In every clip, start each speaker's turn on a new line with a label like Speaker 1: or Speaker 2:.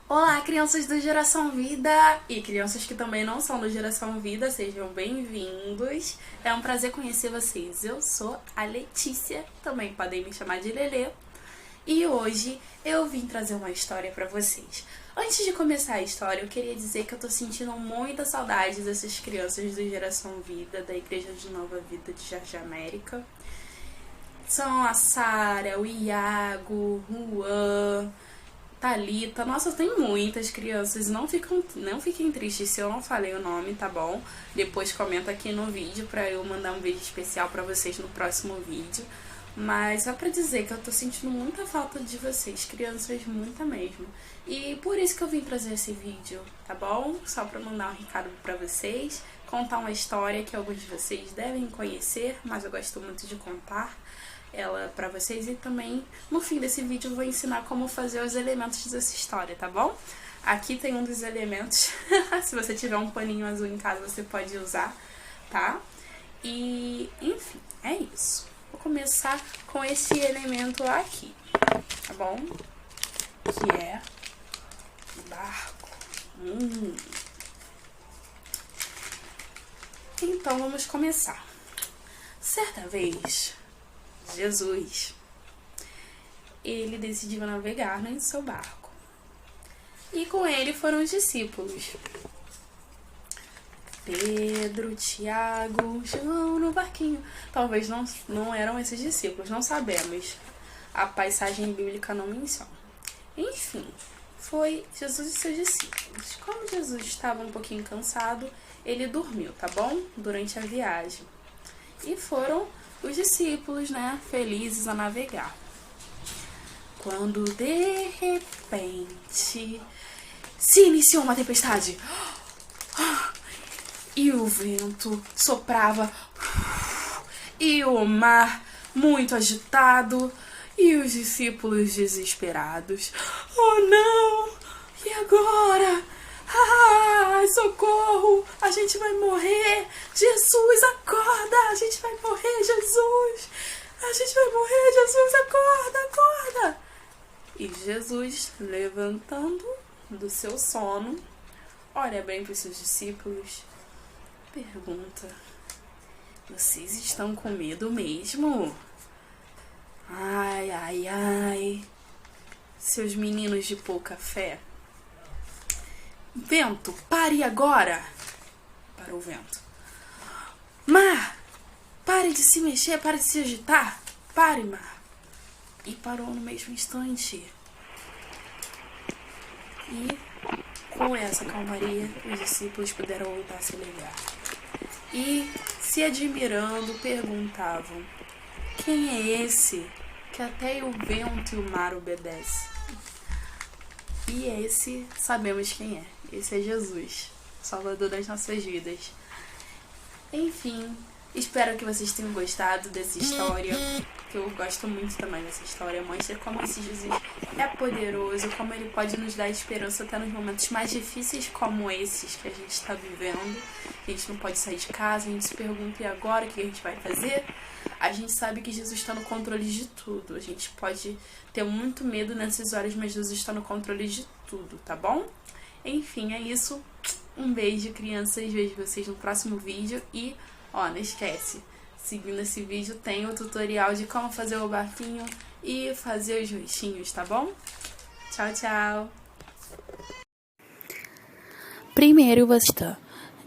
Speaker 1: Olá, crianças do Geração Vida e crianças que também não são do Geração Vida, sejam bem-vindos. É um prazer conhecer vocês. Eu sou a Letícia, também podem me chamar de Lelê. E hoje eu vim trazer uma história pra vocês. Antes de começar a história, eu queria dizer que eu tô sentindo muita saudade dessas crianças do Geração Vida, da Igreja de Nova Vida de Jardim América. São a Sara, o Iago, o Juan, Thalita. Nossa, tem muitas crianças. Não fiquem tristes se eu não falei o nome, tá bom? Depois comenta aqui no vídeo pra eu mandar um vídeo especial pra vocês no próximo vídeo. Mas só pra dizer que eu tô sentindo muita falta de vocês, crianças, muita mesmo. E por isso que eu vim trazer esse vídeo, tá bom? Só pra mandar um recado pra vocês, contar uma história que alguns de vocês devem conhecer, mas eu gosto muito de contar ela pra vocês. E também no fim desse vídeo eu vou ensinar como fazer os elementos dessa história, tá bom? Aqui tem um dos elementos. Se você tiver um paninho azul em casa, você pode usar, tá? E enfim, é isso. Vou começar com esse elemento aqui, tá bom? Que é barco. Então vamos começar. Certa vez, Jesus, ele decidiu navegar em seu barco. E com ele foram os discípulos. Pedro, Tiago, João no barquinho. Talvez não eram esses discípulos, não sabemos. A passagem bíblica não menciona. Enfim, foi Jesus e seus discípulos. Como Jesus estava um pouquinho cansado, ele dormiu, tá bom? Durante a viagem. E foram os discípulos, né, felizes a navegar. Quando de repente se iniciou uma tempestade. E o vento soprava, e o mar muito agitado, e os discípulos desesperados. Oh não! E agora? Ai, socorro! A gente vai morrer! Jesus, acorda! A gente vai morrer, Jesus! A gente vai morrer, Jesus, acorda, acorda! E Jesus, levantando do seu sono, olha bem para os seus discípulos, pergunta: vocês estão com medo mesmo? Ai, ai, ai, seus meninos de pouca fé. Vento, pare agora! Parou o vento. Mar, pare de se mexer, pare de se agitar. Pare, mar. E parou no mesmo instante. E com essa calmaria, os discípulos puderam voltar a se ligar. E, se admirando, perguntavam: quem é esse que até o vento e o mar obedecem? E esse, sabemos quem é. Esse é Jesus, Salvador das nossas vidas. Enfim, espero que vocês tenham gostado dessa história, que eu gosto muito também dessa história. Mostra como esse Jesus é poderoso, como ele pode nos dar esperança até nos momentos mais difíceis como esses que a gente está vivendo. A gente não pode sair de casa, a gente se pergunta: e agora o que a gente vai fazer? A gente sabe que Jesus está no controle de tudo. A gente pode ter muito medo nessas horas, mas Jesus está no controle de tudo, tá bom? Enfim, é isso. Um beijo, crianças. Vejo vocês no próximo vídeo. E, ó, não esquece, seguindo esse vídeo tem o tutorial de como fazer o barquinho e fazer os rostinhos, tá bom? Tchau, tchau. Primeiro você...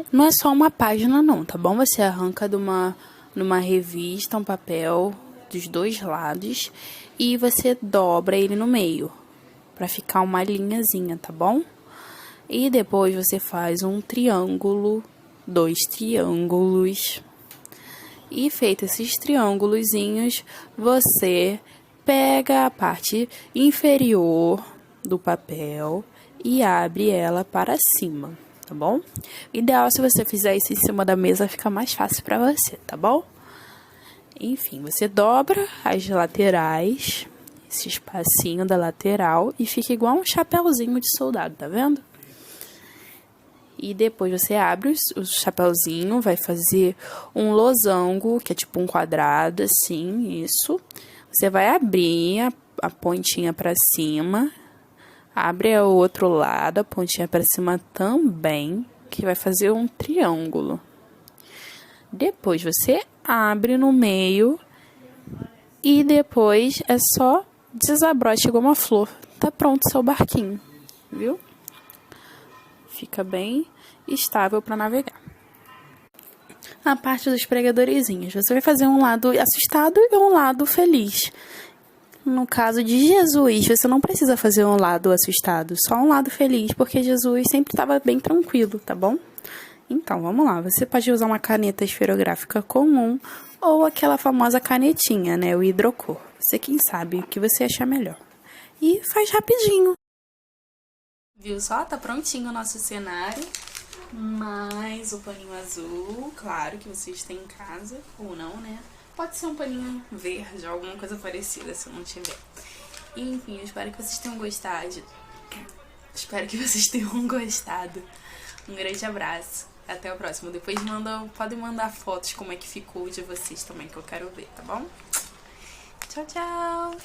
Speaker 1: Não é só uma página não, tá bom? Você arranca numa revista, um papel dos dois lados e você dobra ele no meio pra ficar uma linhazinha, tá bom? E depois você faz um triângulo, 2 triângulos. E feito esses triângulozinhos, você pega a parte inferior do papel e abre ela para cima, tá bom? Ideal se você fizer isso em cima da mesa, fica mais fácil para você, tá bom? Enfim, você dobra as laterais, esse espacinho da lateral, e fica igual um chapéuzinho de soldado, tá vendo? E depois você abre o chapéuzinho, vai fazer um losango, que é tipo um quadrado, assim, isso. Você vai abrir a pontinha pra cima, Abre o outro lado, a pontinha para cima também, que vai fazer um triângulo. Depois você abre no meio e depois é só desabrocha igual uma flor. Tá pronto o seu barquinho, viu? Fica bem estável para navegar. A parte dos pregadorzinhos, você vai fazer um lado assustado e um lado feliz. No caso de Jesus, você não precisa fazer um lado assustado, só um lado feliz, porque Jesus sempre estava bem tranquilo, tá bom? Então, vamos lá. Você pode usar uma caneta esferográfica comum ou aquela famosa canetinha, né? O hidrocor. Você quem sabe o que você achar melhor. E faz rapidinho. Viu só? Tá prontinho o nosso cenário. Mais o paninho azul, claro, que vocês têm em casa, ou não, né? Pode ser um paninho verde, alguma coisa parecida, se não tiver. Enfim, eu espero que vocês tenham gostado. Um grande abraço. Até o próximo. Depois podem mandar fotos como é que ficou de vocês também, que eu quero ver, tá bom? Tchau, tchau!